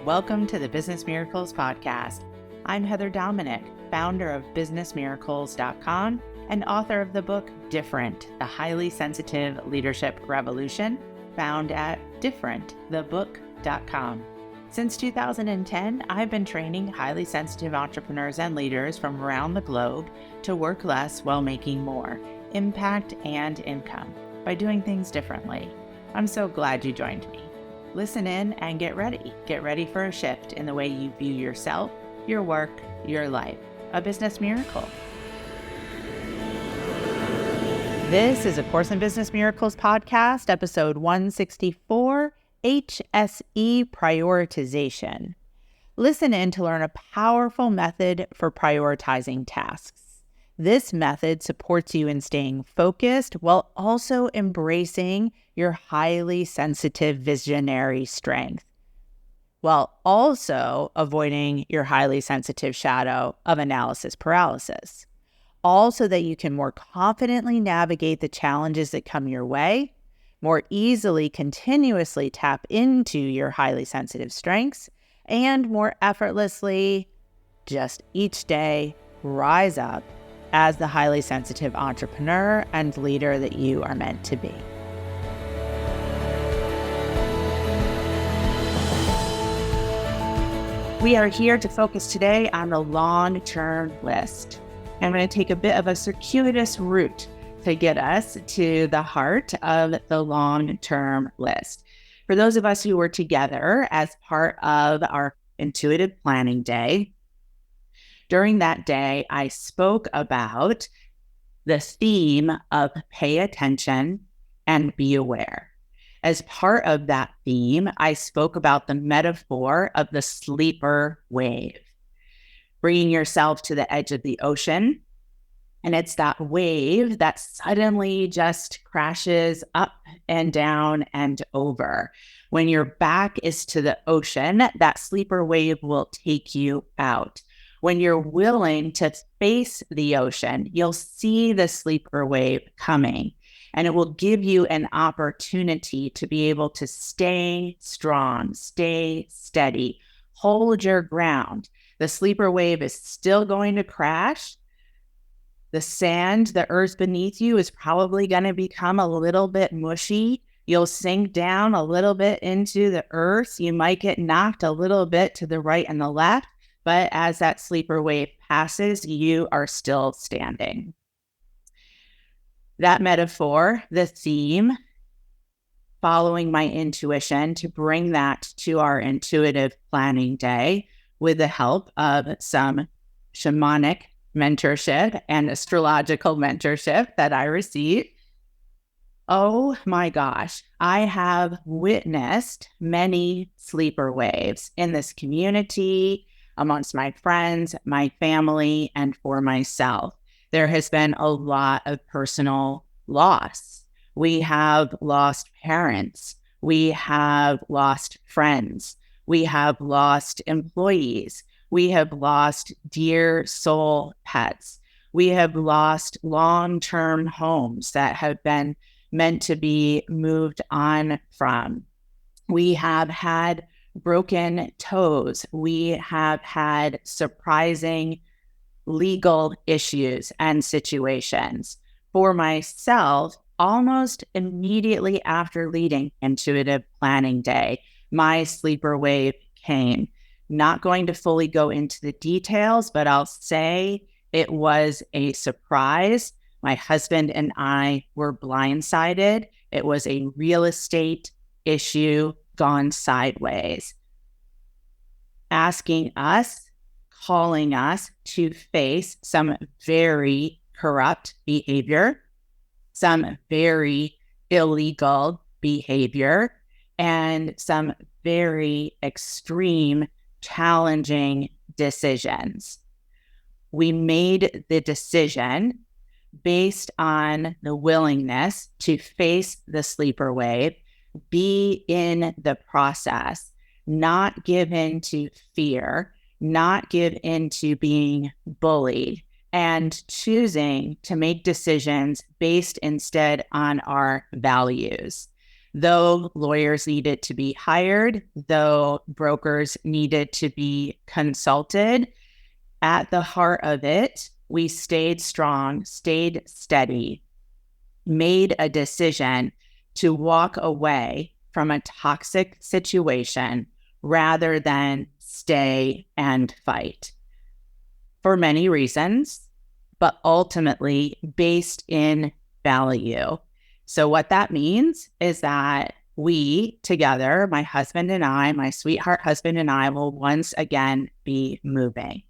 Welcome to the Business Miracles Podcast. I'm Heather Dominic, founder of businessmiracles.com and author of the book Different, the Highly Sensitive Leadership Revolution, found at differentthebook.com. Since 2010, I've been training highly sensitive entrepreneurs and leaders from around the globe to work less while making more impact and income by doing things differently. I'm so glad you joined me. Listen in and get ready. Get ready for a shift in the way you view yourself, your work, your life. A business miracle. This is A Course in Business Miracles podcast, episode 164, HSE Prioritization. Listen in to learn a powerful method for prioritizing tasks. This method supports you in staying focused while also embracing your highly sensitive visionary strength, while also avoiding your highly sensitive shadow of analysis paralysis. All so that you can more confidently navigate the challenges that come your way, more easily continuously tap into your highly sensitive strengths, and more effortlessly, just each day, rise up as the highly sensitive entrepreneur and leader that you are meant to be. We are here to focus today on the long-term list. I'm going to take a bit of a circuitous route to get us to the heart of the long-term list. For those of us who were together as part of our intuitive planning day, during that day, I spoke about the theme of pay attention and be aware. As part of that theme, I spoke about the metaphor of the sleeper wave, bringing yourself to the edge of the ocean. And it's that wave that suddenly just crashes up and down and over. When your back is to the ocean, that sleeper wave will take you out. When you're willing to face the ocean, you'll see the sleeper wave coming, and it will give you an opportunity to be able to stay strong, stay steady, hold your ground. The sleeper wave is still going to crash. The sand, the earth beneath you is probably going to become a little bit mushy. You'll sink down a little bit into the earth. You might get knocked a little bit to the right and the left. But as that sleeper wave passes, you are still standing. That metaphor, the theme, following my intuition to bring that to our intuitive planning day with the help of some shamanic mentorship and astrological mentorship that I received. Oh my gosh, I have witnessed many sleeper waves in this community, amongst my friends, my family, and for myself. There has been a lot of personal loss. We have lost parents. We have lost friends. We have employees. We have lost dear soul pets. We have lost long-term homes that have been meant to be moved on from. We have had broken toes. We have had surprising legal issues and situations. For myself, almost immediately after leading intuitive planning day, my sleeper wave came. Not going to fully go into the details, but I'll say it was a surprise. My husband and I were blindsided. It was a real estate issue gone sideways, calling us to face some very corrupt behavior, some very illegal behavior, and some very extreme, challenging decisions. We made the decision based on the willingness to face the sleeper wave, be in the process, not give in to fear, not give in to being bullied, and choosing to make decisions based instead on our values. Though lawyers needed to be hired, though brokers needed to be consulted, at the heart of it, we stayed strong, stayed steady, made a decision to walk away from a toxic situation rather than stay and fight for many reasons, but ultimately based in value. So what that means is that we together, my husband and I, my sweetheart husband and I, will once again be moving.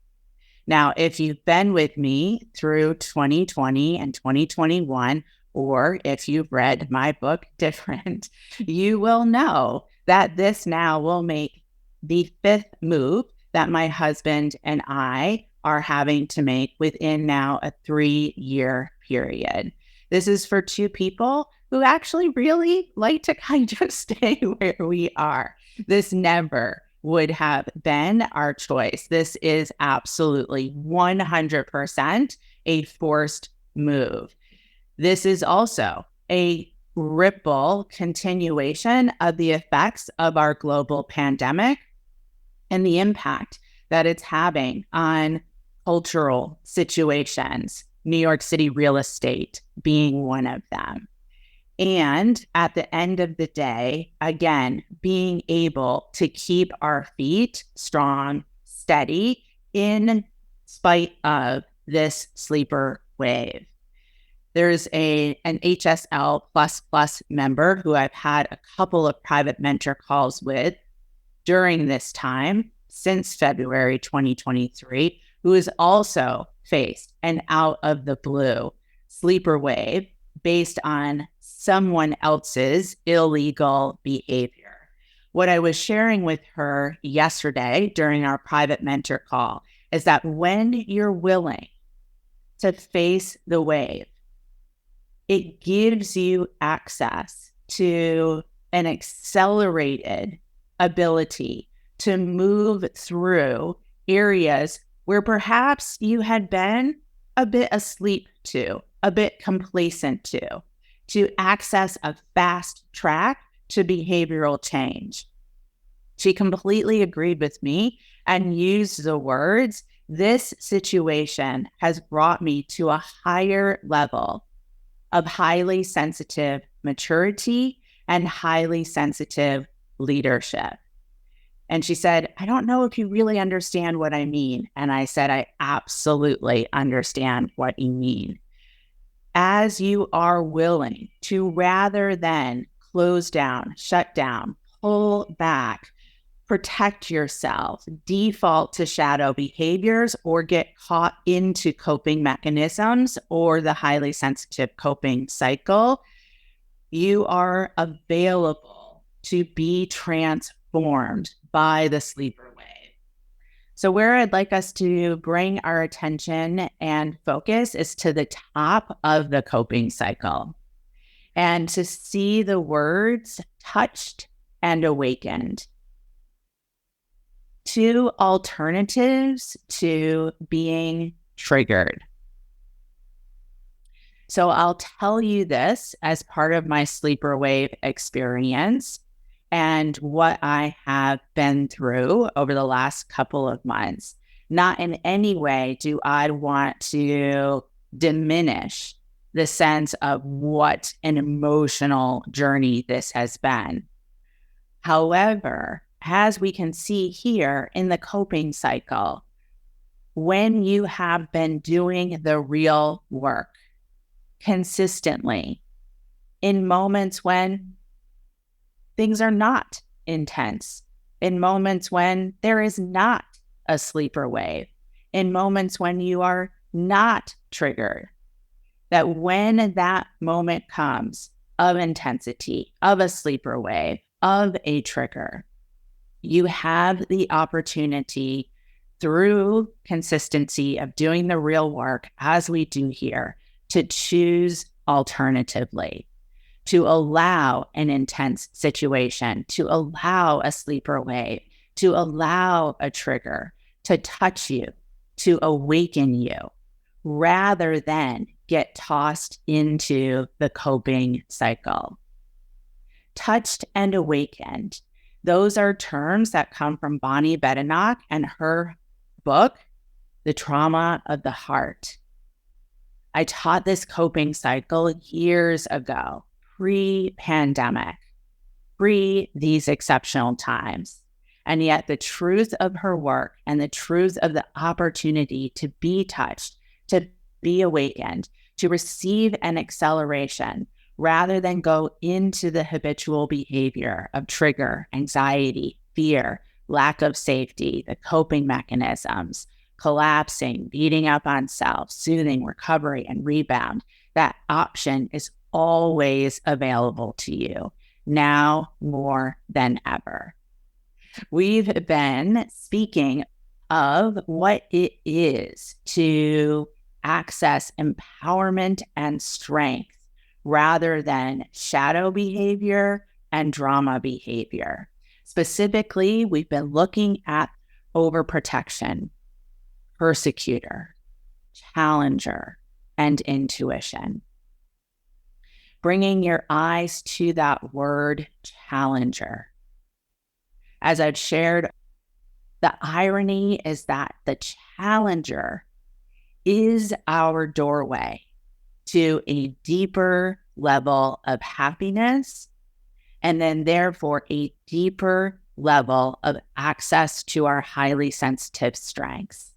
Now, if you've been with me through 2020 and 2021, or if you've read my book, Different, you will know that this now will make the fifth move that my husband and I are having to make within now a 3-year period. This is for two people who actually really like to kind of stay where we are. This never would have been our choice. This is absolutely 100% a forced move. This is also a ripple continuation of the effects of our global pandemic and the impact that it's having on cultural situations, New York City real estate being one of them. And at the end of the day, again, being able to keep our feet strong, steady, in spite of this sleeper wave. There's an HSL++ member who I've had a couple of private mentor calls with during this time since February 2023, who has also faced an out of the blue sleeper wave based on someone else's illegal behavior. What I was sharing with her yesterday during our private mentor call is that when you're willing to face the wave, it gives you access to an accelerated ability to move through areas where perhaps you had been a bit asleep to, a bit complacent to access a fast track to behavioral change. She completely agreed with me and used the words, "This situation has brought me to a higher level of highly sensitive maturity and highly sensitive leadership." And she said, "I don't know if you really understand what I mean." And I said, "I absolutely understand what you mean. As you are willing to, rather than close down, shut down, pull back, protect yourself, default to shadow behaviors, or get caught into coping mechanisms or the highly sensitive coping cycle, you are available to be transformed by the sleeper wave." So where I'd like us to bring our attention and focus is to the top of the coping cycle and to see the words touched and awakened. Two alternatives to being triggered. So I'll tell you this as part of my sleeper wave experience and what I have been through over the last couple of months. Not in any way do I want to diminish the sense of what an emotional journey this has been. However, as we can see here in the coping cycle, when you have been doing the real work consistently in moments when things are not intense, in moments when there is not a sleeper wave, in moments when you are not triggered, that when that moment comes of intensity, of a sleeper wave, of a trigger, you have the opportunity through consistency of doing the real work as we do here to choose alternatively, to allow an intense situation, to allow a sleeper wave, to allow a trigger to touch you, to awaken you, rather than get tossed into the coping cycle. Touched and awakened. Those are terms that come from Bonnie Bedenack and her book, The Trauma of the Heart. I taught this coping cycle years ago, pre-pandemic, pre these exceptional times. And yet the truth of her work and the truth of the opportunity to be touched, to be awakened, to receive an acceleration, rather than go into the habitual behavior of trigger, anxiety, fear, lack of safety, the coping mechanisms, collapsing, beating up on self, soothing, recovery, and rebound. That option is always available to you, now more than ever. We've been speaking of what it is to access empowerment and strength rather than shadow behavior and drama behavior. Specifically, we've been looking at overprotection, persecutor, challenger, and intuition. Bringing your eyes to that word challenger. As I've shared, the irony is that the challenger is our doorway to a deeper level of happiness, and then therefore a deeper level of access to our highly sensitive strengths,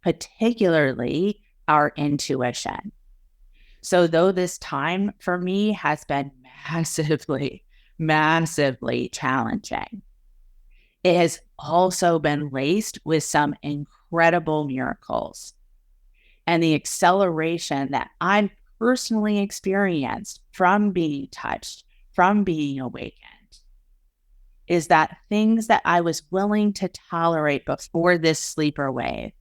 particularly our intuition. So though this time for me has been massively challenging, it has also been laced with some incredible miracles. And the acceleration that I've personally experienced from being touched, from being awakened, is that things that I was willing to tolerate before this sleeper wave,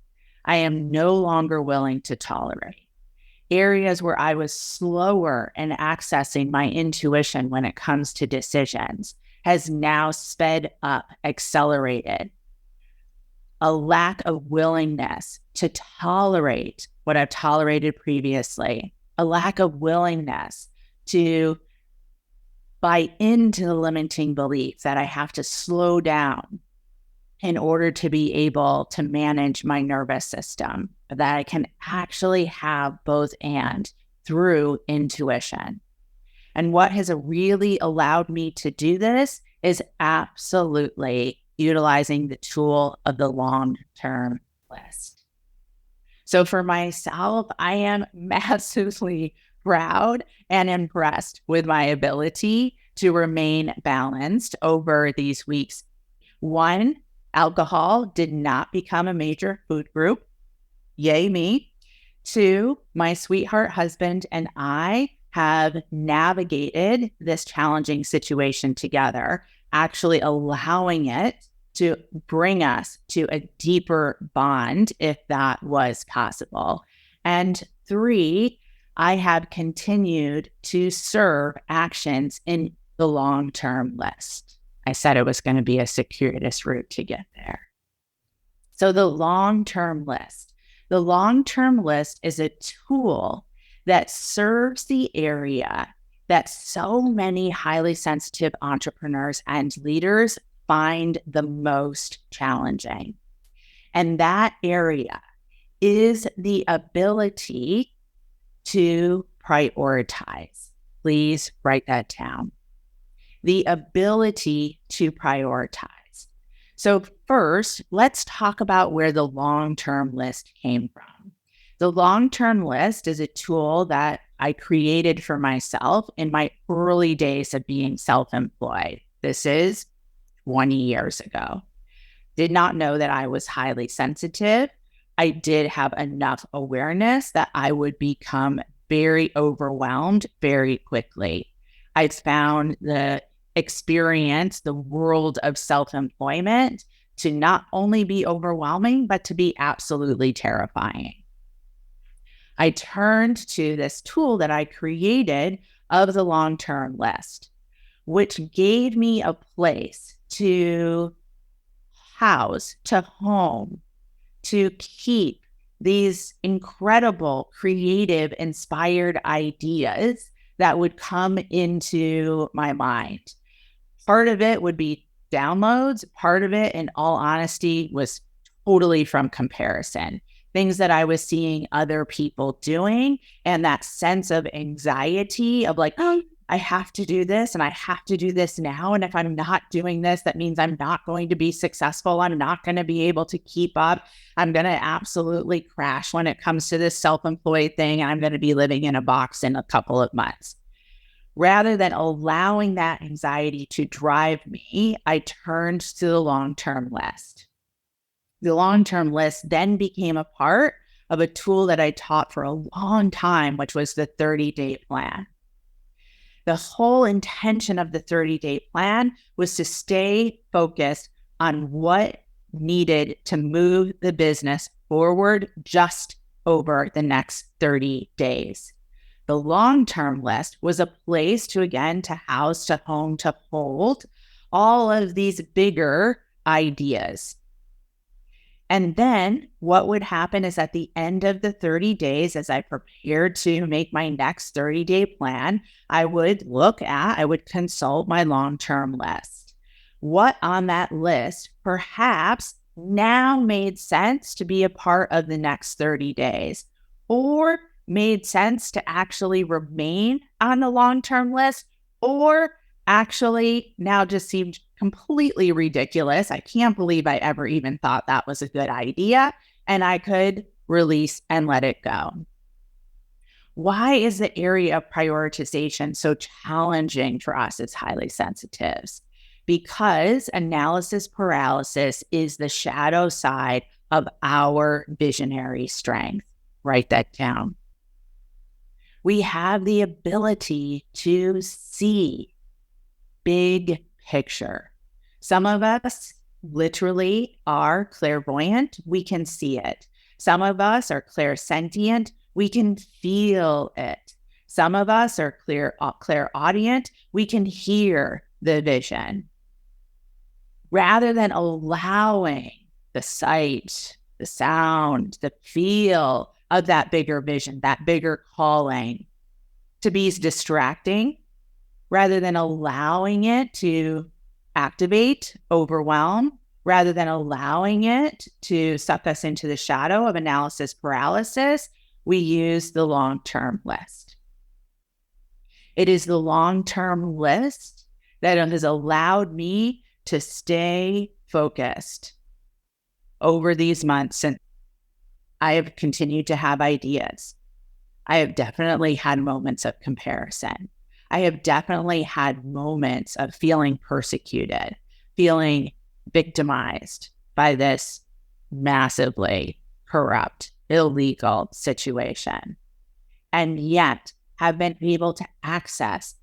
I am no longer willing to tolerate. Areas where I was slower in accessing my intuition when it comes to decisions has now sped up, accelerated. A lack of willingness to tolerate what I've tolerated previously, a lack of willingness to buy into the limiting belief that I have to slow down in order to be able to manage my nervous system, that I can actually have both and through intuition. And what has really allowed me to do this is absolutely utilizing the tool of the long-term list. So for myself, I am massively proud and impressed with my ability to remain balanced over these weeks. 1, alcohol did not become a major food group. Yay me. 2, my sweetheart husband and I have navigated this challenging situation together, actually allowing it to bring us to a deeper bond, if that was possible. And 3, I have continued to serve actions in the long-term list. I said it was going to be a circuitous route to get there. So the long-term list. The long-term list is a tool that serves the area that so many highly sensitive entrepreneurs and leaders find the most challenging. And that area is the ability to prioritize. Please write that down. The ability to prioritize. So first, let's talk about where the long-term list came from. The long-term list is a tool that I created for myself in my early days of being self-employed. This is 20 years ago. Did not know that I was highly sensitive. I did have enough awareness that I would become very overwhelmed very quickly. I found the world of self-employment to not only be overwhelming, but to be absolutely terrifying. I turned to this tool that I created of the long-term list, which gave me a place to house, to home, to keep these incredible, creative, inspired ideas that would come into my mind. Part of it would be downloads. Part of it, in all honesty, was totally from comparison. Things that I was seeing other people doing, and that sense of anxiety of like, oh, I have to do this and I have to do this now. And if I'm not doing this, that means I'm not going to be successful. I'm not going to be able to keep up. I'm going to absolutely crash when it comes to this self-employed thing. And I'm going to be living in a box in a couple of months. Rather than allowing that anxiety to drive me, I turned to the long-term list. The long-term list then became a part of a tool that I taught for a long time, which was the 30-day plan. The whole intention of the 30-day plan was to stay focused on what needed to move the business forward just over the next 30 days. The long-term list was a place to, again, to house, to home, to hold all of these bigger ideas. And then what would happen is at the end of the 30 days, as I prepared to make my next 30-day plan, I would consult my long-term list. What on that list perhaps now made sense to be a part of the next 30 days, or made sense to actually remain on the long-term list, or actually now just seemed completely ridiculous. I can't believe I ever even thought that was a good idea, and I could release and let it go. Why is the area of prioritization so challenging for us as highly sensitives? Because analysis paralysis is the shadow side of our visionary strength. Write that down. We have the ability to see big picture. Some of us literally are clairvoyant. We can see it. Some of us are clairsentient. We can feel it. Some of us are clairaudient. We can hear the vision. Rather than allowing the sight, the sound, the feel of that bigger vision, that bigger calling to be distracting, rather than allowing it to activate, overwhelm, rather than allowing it to suck us into the shadow of analysis paralysis, we use the long-term list. It is the long-term list that has allowed me to stay focused over these months. And I have continued to have ideas. I have definitely had moments of comparison. I have definitely had moments of feeling persecuted, feeling victimized by this massively corrupt, illegal situation, and yet have been able to access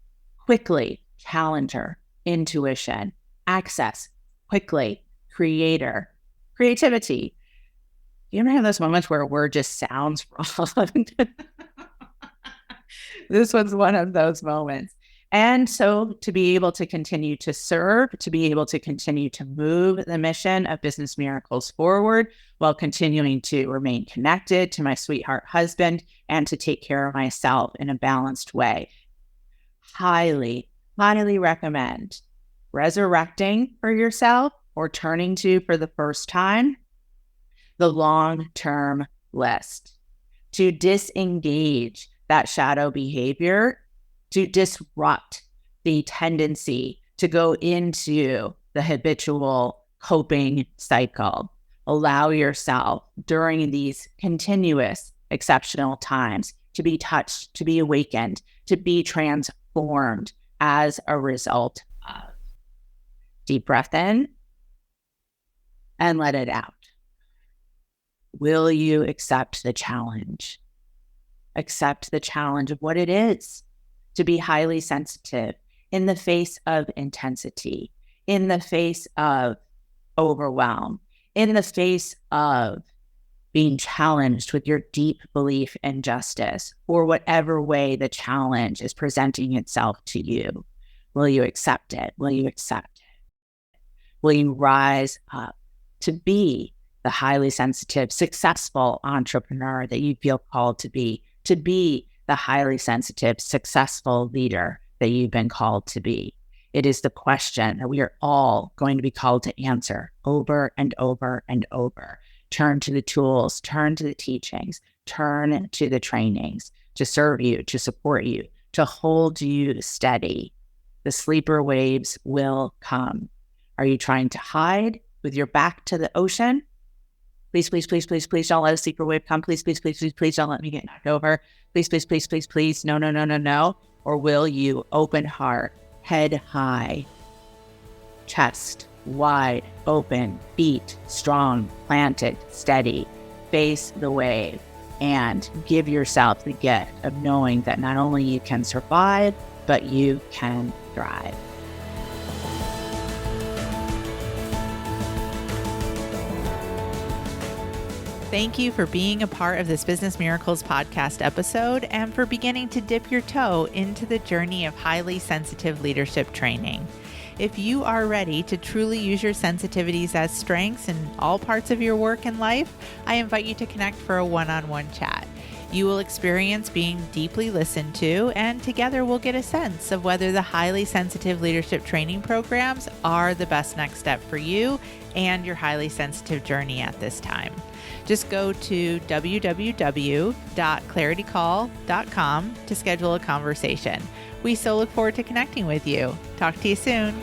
quickly challenger, intuition, access quickly creativity. You ever have those moments where a word just sounds wrong? This was one of those moments. And so to be able to continue to serve, to be able to continue to move the mission of Business Miracles forward while continuing to remain connected to my sweetheart husband and to take care of myself in a balanced way. Highly, highly recommend resurrecting for yourself or turning to for the first time the long-term list to disengage that shadow behavior, to disrupt the tendency to go into the habitual coping cycle. Allow yourself during these continuous exceptional times to be touched, to be awakened, to be transformed as a result of. Deep breath in and let it out. Will you accept the challenge? Accept the challenge of what it is to be highly sensitive in the face of intensity, in the face of overwhelm, in the face of being challenged with your deep belief in justice, or whatever way the challenge is presenting itself to you. Will you accept it? Will you accept it? Will you rise up to be the highly sensitive, successful entrepreneur that you feel called to be the highly sensitive, successful leader that you've been called to be? It is the question that we are all going to be called to answer over and over and over. Turn to the tools, turn to the teachings, turn to the trainings to serve you, to support you, to hold you steady. The sleeper waves will come. Are you trying to hide with your back to the ocean? Please, please, please, please, please don't let a sleeper wave come. Please, please, please, please, please don't let me get knocked over. Please, please, please, please, please. No, no, no, no, no. Or will you open heart, head high, chest wide open, feet strong, planted, steady, face the wave, and give yourself the gift of knowing that not only you can survive, but you can thrive. Thank you for being a part of this Business Miracles podcast episode and for beginning to dip your toe into the journey of highly sensitive leadership training. If you are ready to truly use your sensitivities as strengths in all parts of your work and life, I invite you to connect for a one-on-one chat. You will experience being deeply listened to, and together we'll get a sense of whether the highly sensitive leadership training programs are the best next step for you and your highly sensitive journey at this time. Just go to www.claritycall.com to schedule a conversation. We so look forward to connecting with you. Talk to you soon.